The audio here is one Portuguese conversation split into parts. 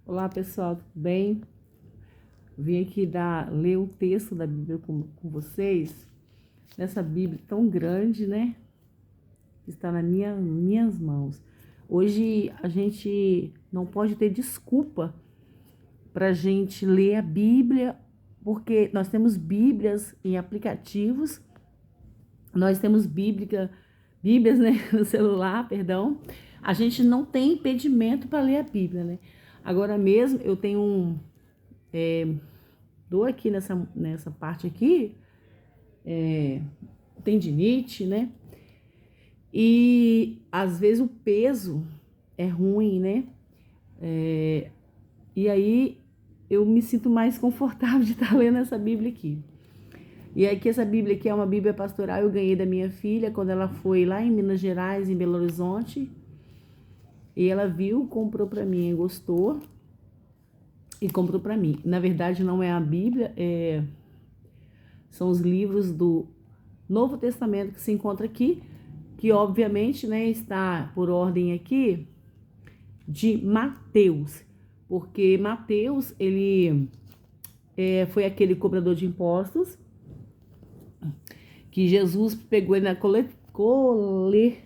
Olá pessoal, tudo bem? Vim aqui ler um texto da Bíblia com vocês, nessa Bíblia tão grande, né? Que está nas minhas mãos. Hoje a gente não pode ter desculpa para a gente ler a Bíblia, porque nós temos Bíblias em aplicativos, nós temos Bíblias, né, no celular, perdão. A gente não tem impedimento para ler a Bíblia, né? Agora mesmo eu tenho dor aqui nessa parte aqui, tendinite, né? E às vezes o peso é ruim, né? E aí eu me sinto mais confortável de estar lendo essa Bíblia aqui. E aqui essa Bíblia aqui é uma Bíblia pastoral, eu ganhei da minha filha quando ela foi lá em Minas Gerais, em Belo Horizonte. E ela viu, comprou para mim, gostou e comprou para mim. Na verdade não é a Bíblia, são os livros do Novo Testamento que se encontra aqui, que obviamente, né, está por ordem aqui de Mateus, porque Mateus, ele foi aquele cobrador de impostos que Jesus pegou ele na coletoria,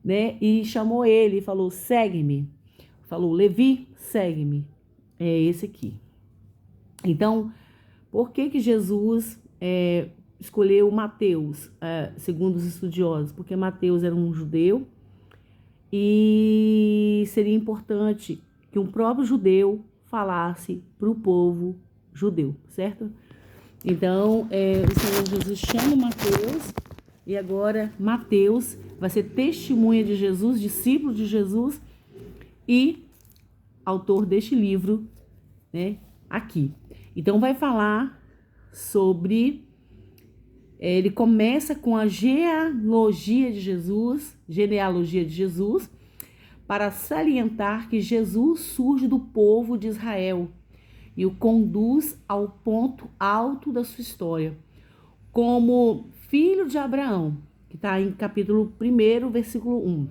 né, e chamou ele e falou, segue-me. Falou, Levi, segue-me. É esse aqui. Então, por que Jesus escolheu Mateus, segundo os estudiosos? Porque Mateus era um judeu e seria importante que um próprio judeu falasse para o povo judeu, certo? Então, o Senhor Jesus chama Mateus e agora Mateus vai ser testemunha de Jesus, discípulo de Jesus e autor deste livro, né, aqui. Então vai falar sobre, ele começa com a genealogia de Jesus, para salientar que Jesus surge do povo de Israel e o conduz ao ponto alto da sua história, como filho de Abraão, que está em capítulo 1, versículo 1.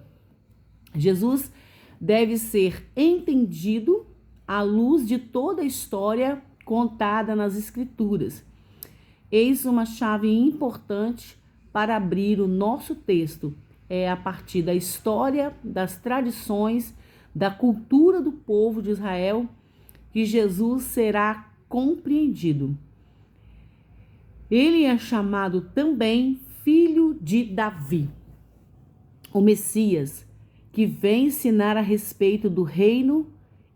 Jesus deve ser entendido à luz de toda a história contada nas Escrituras. Eis uma chave importante para abrir o nosso texto. É a partir da história, das tradições, da cultura do povo de Israel que Jesus será compreendido. Ele é chamado também filho de Davi, o Messias, que vem ensinar a respeito do reino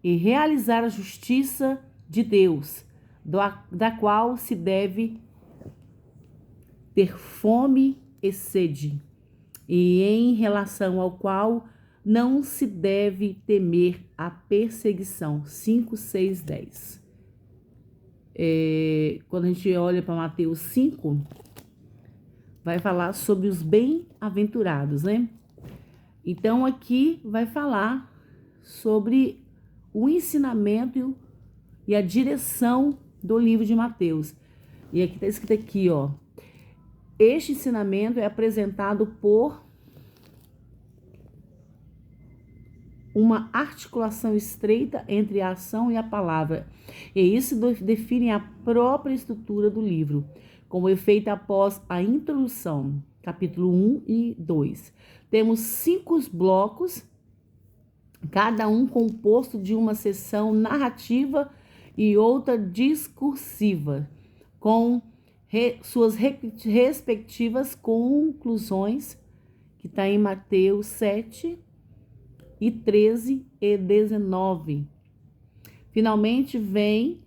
e realizar a justiça de Deus, da qual se deve ter fome e sede, e em relação ao qual não se deve temer a perseguição. 5, 6, 10. Quando a gente olha para Mateus 5, vai falar sobre os bem-aventurados, né? Então aqui vai falar sobre o ensinamento e a direção do livro de Mateus. E aqui está escrito aqui, ó. Este ensinamento é apresentado por uma articulação estreita entre a ação e a palavra. E isso define a própria estrutura do livro, como é feita após a introdução, capítulo 1 e 2. Temos 5 blocos, cada um composto de uma seção narrativa e outra discursiva, com suas respectivas conclusões, que está em Mateus 7, e 13 e 19. Finalmente vem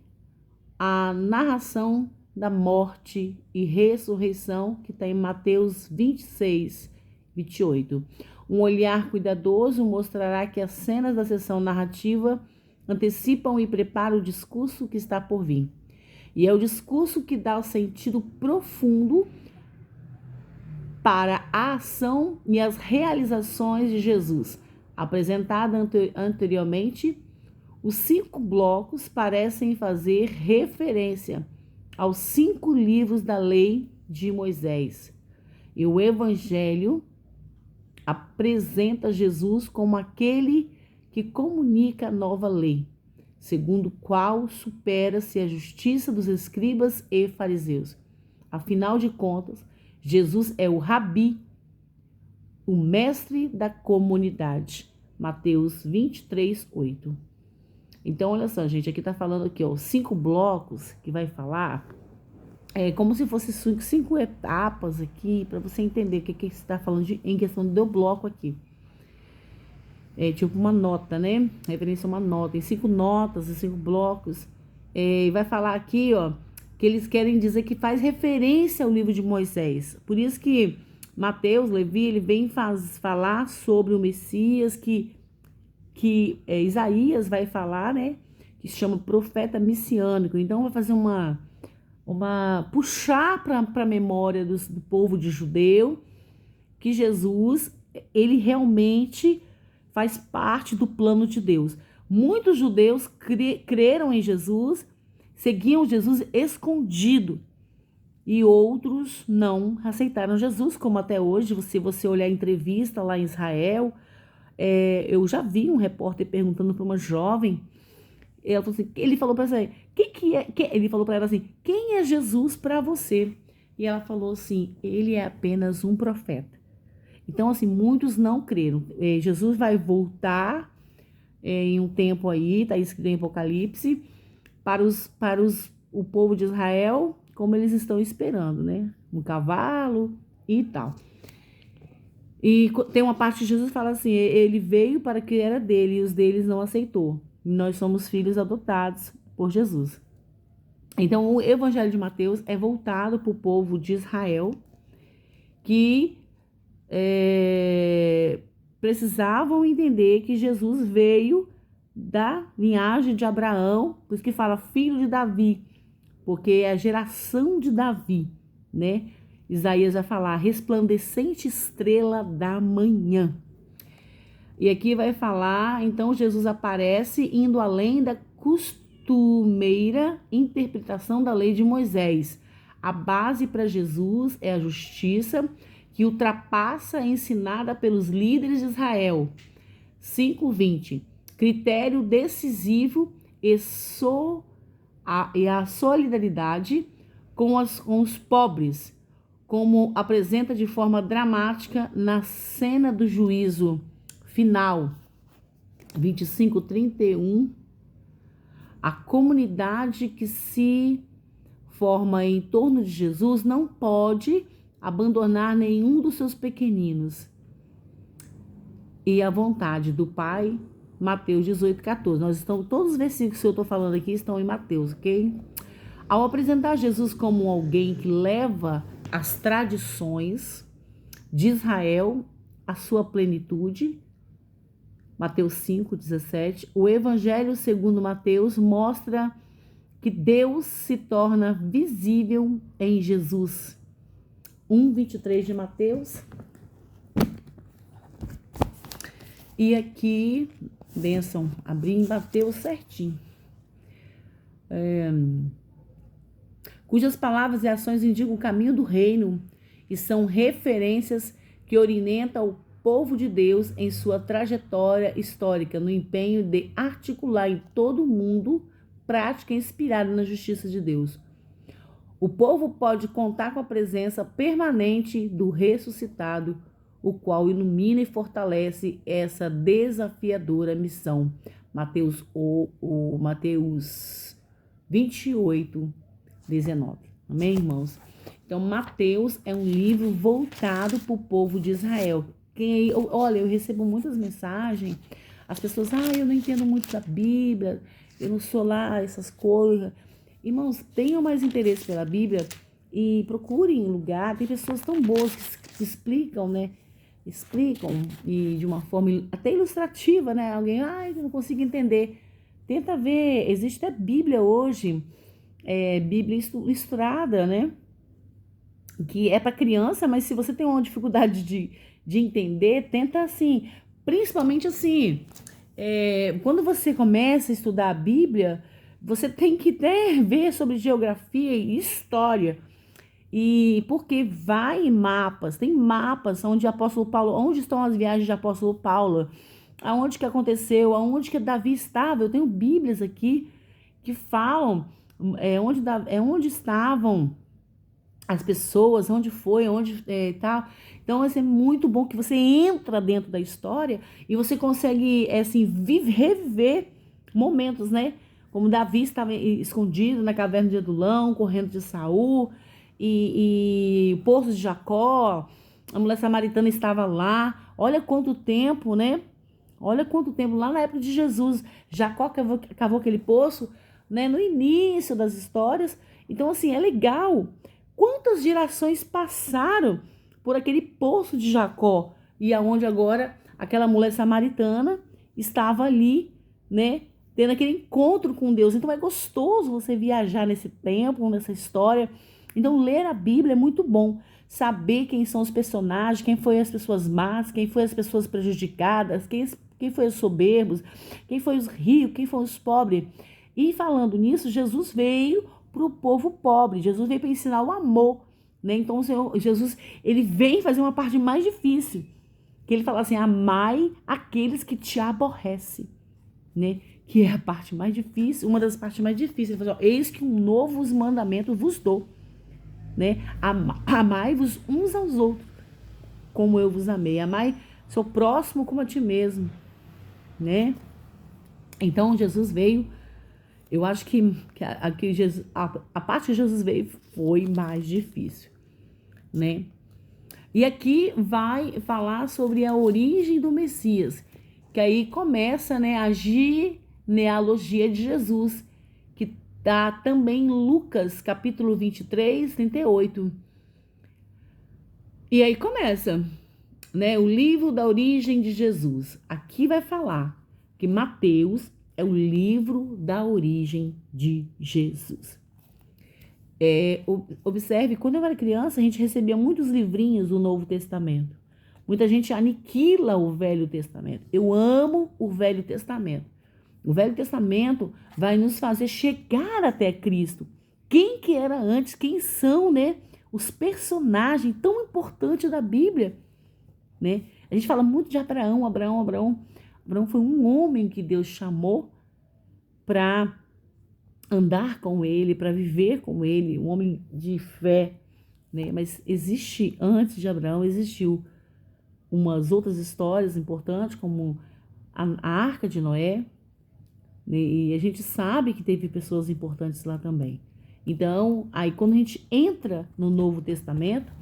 a narração da morte e ressurreição, que está em Mateus 26, 28. Um olhar cuidadoso mostrará que as cenas da sessão narrativa antecipam e preparam o discurso que está por vir. E é o discurso que dá o sentido profundo para a ação e as realizações de Jesus. Apresentada anteriormente, os 5 blocos parecem fazer referência aos 5 livros da lei de Moisés. E o Evangelho apresenta Jesus como aquele que comunica a nova lei, segundo o qual supera-se a justiça dos escribas e fariseus. Afinal de contas, Jesus é o rabi, o mestre da comunidade. Mateus 23, 8. Então, olha só, gente, aqui tá falando aqui, ó, 5 blocos que vai falar, como se fosse 5 etapas aqui, para você entender o que está falando em questão do bloco aqui. É tipo uma nota, né? Referência a uma nota. Em 5 notas, em 5 blocos. Vai falar aqui, ó, que eles querem dizer que faz referência ao livro de Moisés. Por isso que Mateus, Levi, ele vem falar sobre o Messias, que Isaías vai falar, né? Que se chama profeta messiânico. Então, vai fazer puxar para a memória do povo de judeu que Jesus, ele realmente faz parte do plano de Deus. Muitos judeus creram em Jesus, seguiam Jesus escondido, e outros não aceitaram Jesus, como até hoje, se você olhar a entrevista lá em Israel, eu já vi um repórter perguntando para uma jovem, ele falou para ela, ele falou para ela assim, quem é Jesus para você? E ela falou assim, ele é apenas um profeta. Então, assim, muitos não creram. Jesus vai voltar em um tempo aí, está escrito em Apocalipse, para o povo de Israel, como eles estão esperando, né? Um cavalo e tal. E tem uma parte de Jesus que fala assim, ele veio para que era dele e os deles não aceitou. Nós somos filhos adotados por Jesus. Então, o Evangelho de Mateus é voltado para o povo de Israel, que precisavam entender que Jesus veio da linhagem de Abraão, por isso que fala filho de Davi, porque é a geração de Davi, né? Isaías vai falar resplandecente estrela da manhã. E aqui vai falar, então Jesus aparece indo além da costumeira interpretação da lei de Moisés. A base para Jesus é a justiça, que ultrapassa a ensinada pelos líderes de Israel. 5:20. Critério decisivo e a solidariedade com os pobres, como apresenta de forma dramática na cena do juízo final. 25:31. A comunidade que se forma em torno de Jesus não pode abandonar nenhum dos seus pequeninos. E a vontade do Pai, Mateus 18:14. Todos os versículos que eu estou falando aqui estão em Mateus, ok? Ao apresentar Jesus como alguém que leva as tradições de Israel à sua plenitude, Mateus 5:17, o Evangelho segundo Mateus mostra que Deus se torna visível em Jesus. 1:23 de Mateus. E aqui, bênção, abri em Mateus certinho. Cujas palavras e ações indicam o caminho do reino e são referências que orientam o povo de Deus em sua trajetória histórica, no empenho de articular em todo o mundo prática inspirada na justiça de Deus. O povo pode contar com a presença permanente do ressuscitado, o qual ilumina e fortalece essa desafiadora missão. Mateus 28:19. Amém, irmãos? Então, Mateus é um livro voltado para o povo de Israel. Olha, eu recebo muitas mensagens, as pessoas, eu não entendo muito da Bíblia, eu não sou lá essas coisas. Irmãos, tenham mais interesse pela Bíblia e procurem um lugar. Tem pessoas tão boas que explicam, né? Explicam e de uma forma até ilustrativa, né? Alguém, eu não consigo entender. Tenta ver, existe até Bíblia hoje, Bíblia ilustrada, né? Que é para criança, mas se você tem uma dificuldade de entender, tenta assim, principalmente assim, quando você começa a estudar a Bíblia, você tem que ver sobre geografia e história. E porque vai em mapas, tem mapas onde o apóstolo Paulo, onde estão as viagens de apóstolo Paulo, aonde que aconteceu, aonde que Davi estava. Eu tenho Bíblias aqui que falam onde estavam as pessoas, onde foi, onde tal. Então, assim, é muito bom que você entra dentro da história e você consegue, assim, reviver momentos, né? Como Davi estava escondido na caverna de Adulão, correndo de Saul, e o poço de Jacó, a mulher samaritana estava lá. Olha quanto tempo, né? Olha quanto tempo, lá na época de Jesus, Jacó cavou aquele poço, né? No início das histórias. Então, assim, é legal. Quantas gerações passaram por aquele poço de Jacó e aonde agora aquela mulher samaritana estava ali, né, tendo aquele encontro com Deus. Então é gostoso você viajar nesse tempo, nessa história. Então ler a Bíblia é muito bom. Saber quem são os personagens, quem foi as pessoas más, quem foi as pessoas prejudicadas, quem foi os soberbos, quem foi os ricos, quem foi os pobres. E falando nisso, Jesus veio para o povo pobre. Jesus veio para ensinar o amor, né? Então, o Senhor Jesus, ele vem fazer uma parte mais difícil, que ele fala assim: amai aqueles que te aborrecem, né? Que é a parte mais difícil, uma das partes mais difíceis. Ele fala: eis que um novo mandamento vos dou, né? Amai-vos uns aos outros, como eu vos amei. Amai seu próximo como a ti mesmo, né? Então, Jesus veio. Eu acho que a parte que Jesus veio foi mais difícil, né? E aqui vai falar sobre a origem do Messias, que aí começa, né, a genealogia de Jesus, que tá também em Lucas, capítulo 23, 38. E aí começa, né, o livro da origem de Jesus. Aqui vai falar que Mateus é o livro da origem de Jesus. Observe, quando eu era criança, a gente recebia muitos livrinhos do Novo Testamento. Muita gente aniquila o Velho Testamento. Eu amo o Velho Testamento. O Velho Testamento vai nos fazer chegar até Cristo. Quem que era antes, quem são, né, os personagens tão importantes da Bíblia, né? A gente fala muito de Abraão. Abraão foi um homem que Deus chamou para andar com ele, para viver com ele, um homem de fé, né? Mas antes de Abraão, existiu umas outras histórias importantes, como a Arca de Noé, né? E a gente sabe que teve pessoas importantes lá também. Então, aí quando a gente entra no Novo Testamento,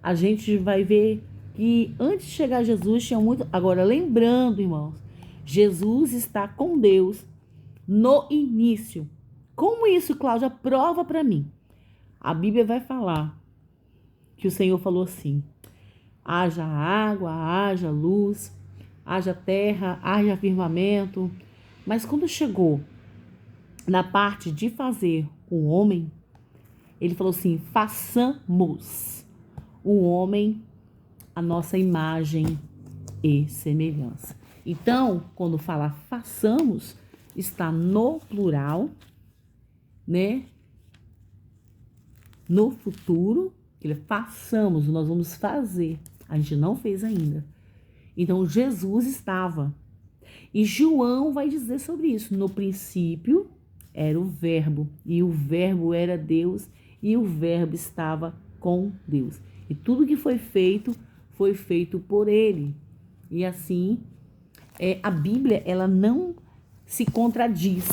a gente vai ver que antes de chegar a Jesus tinha muito. Agora, lembrando, irmãos, Jesus está com Deus no início. Como isso, Cláudia? Prova para mim. A Bíblia vai falar que o Senhor falou assim: haja água, haja luz, haja terra, haja firmamento. Mas quando chegou na parte de fazer o homem, ele falou assim: façamos o homem a nossa imagem e semelhança. Então, quando fala façamos, está no plural, né? No futuro, que façamos, nós vamos fazer. A gente não fez ainda. Então, Jesus estava. E João vai dizer sobre isso. No princípio era o Verbo, e o Verbo era Deus, e o Verbo estava com Deus. E tudo que foi feito por ele. E assim, a Bíblia, ela não se contradiz,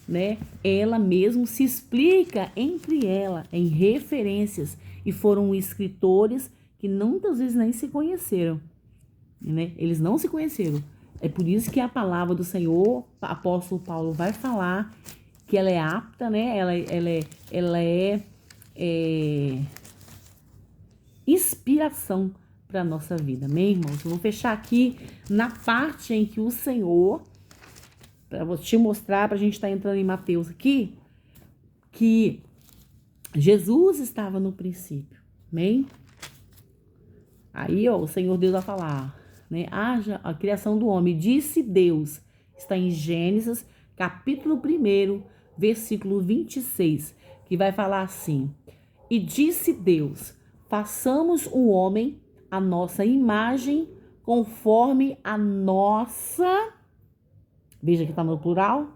né? Ela mesmo se explica entre ela, em referências, e foram escritores que muitas vezes nem se conheceram, né? Eles não se conheceram. É por isso que a palavra do Senhor, o apóstolo Paulo vai falar que ela é apta, né? Ela é inspiração para a nossa vida, amém, irmãos? Eu vou fechar aqui na parte em que o Senhor, para te mostrar, para a gente estar entrando em Mateus aqui, que Jesus estava no princípio, amém? Aí, ó, o Senhor Deus vai falar, né? Haja a criação do homem, disse Deus, está em Gênesis, capítulo 1, versículo 26, que vai falar assim: E disse Deus: façamos o homem a nossa imagem, conforme a nossa, veja que está no plural,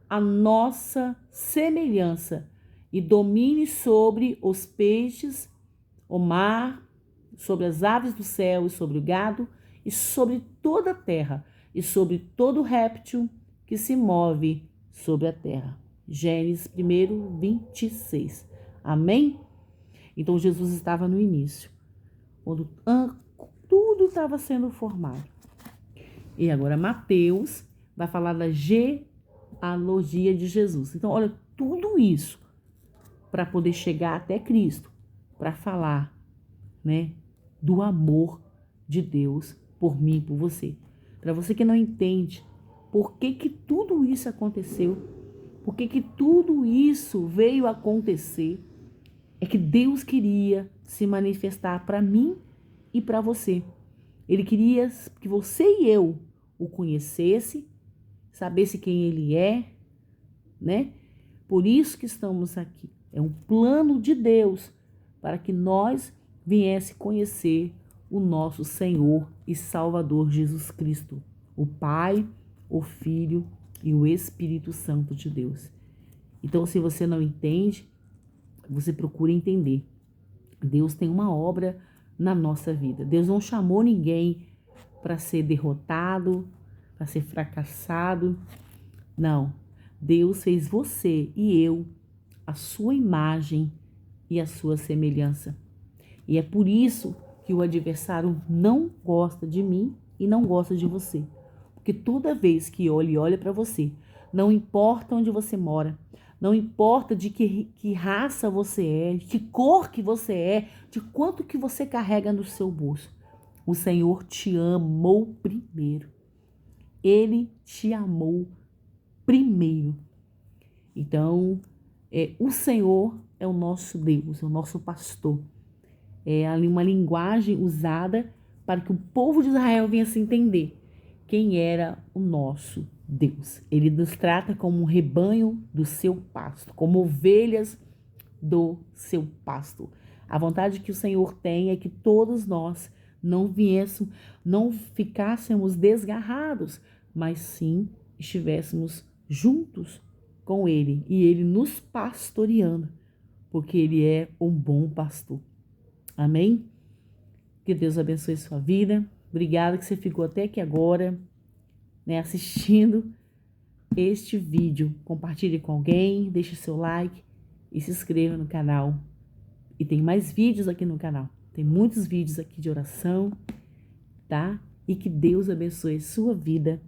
a nossa semelhança, e domine sobre os peixes, o mar, sobre as aves do céu, e sobre o gado, e sobre toda a terra, e sobre todo réptil que se move sobre a terra. Gênesis 1, 26. Amém? Então Jesus estava no início, quando tudo estava sendo formado. E agora Mateus vai falar da genealogia de Jesus. Então, olha, tudo isso para poder chegar até Cristo, para falar, né, do amor de Deus por mim e por você. Para você que não entende por que tudo isso aconteceu, por que tudo isso veio acontecer, é que Deus queria se manifestar para mim e para você. Ele queria que você e eu o conhecesse, sabesse quem ele é, né? Por isso que estamos aqui. É um plano de Deus para que nós viesse conhecer o nosso Senhor e Salvador Jesus Cristo, o Pai, o Filho e o Espírito Santo de Deus. Então, se você não entende, você procura entender. Deus tem uma obra na nossa vida. Deus não chamou ninguém para ser derrotado, para ser fracassado. Não. Deus fez você e eu a sua imagem e a sua semelhança. E é por isso que o adversário não gosta de mim e não gosta de você. Porque toda vez que olha para você, não importa onde você mora, não importa de que raça você é, de que cor que você é, de quanto que você carrega no seu bolso, o Senhor te amou primeiro. Ele te amou primeiro. Então, o Senhor é o nosso Deus, é o nosso pastor. É ali uma linguagem usada para que o povo de Israel viesse entender quem era o nosso Deus. Ele nos trata como um rebanho do seu pasto, como ovelhas do seu pasto. A vontade que o Senhor tem é que todos nós não ficássemos desgarrados, mas sim estivéssemos juntos com Ele e Ele nos pastoreando, porque Ele é um bom pastor. Amém? Que Deus abençoe sua vida. Obrigada que você ficou até aqui agora, né, assistindo este vídeo. Compartilhe com alguém, deixe seu like e se inscreva no canal. E tem mais vídeos aqui no canal. Tem muitos vídeos aqui de oração, tá? E que Deus abençoe sua vida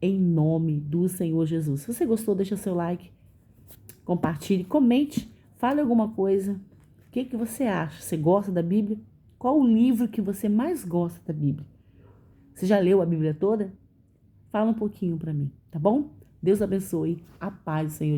em nome do Senhor Jesus. Se você gostou, deixa seu like, compartilhe, comente, fale alguma coisa. O que você acha? Você gosta da Bíblia? Qual o livro que você mais gosta da Bíblia? Você já leu a Bíblia toda? Fala um pouquinho para mim, tá bom? Deus abençoe. A paz do Senhor.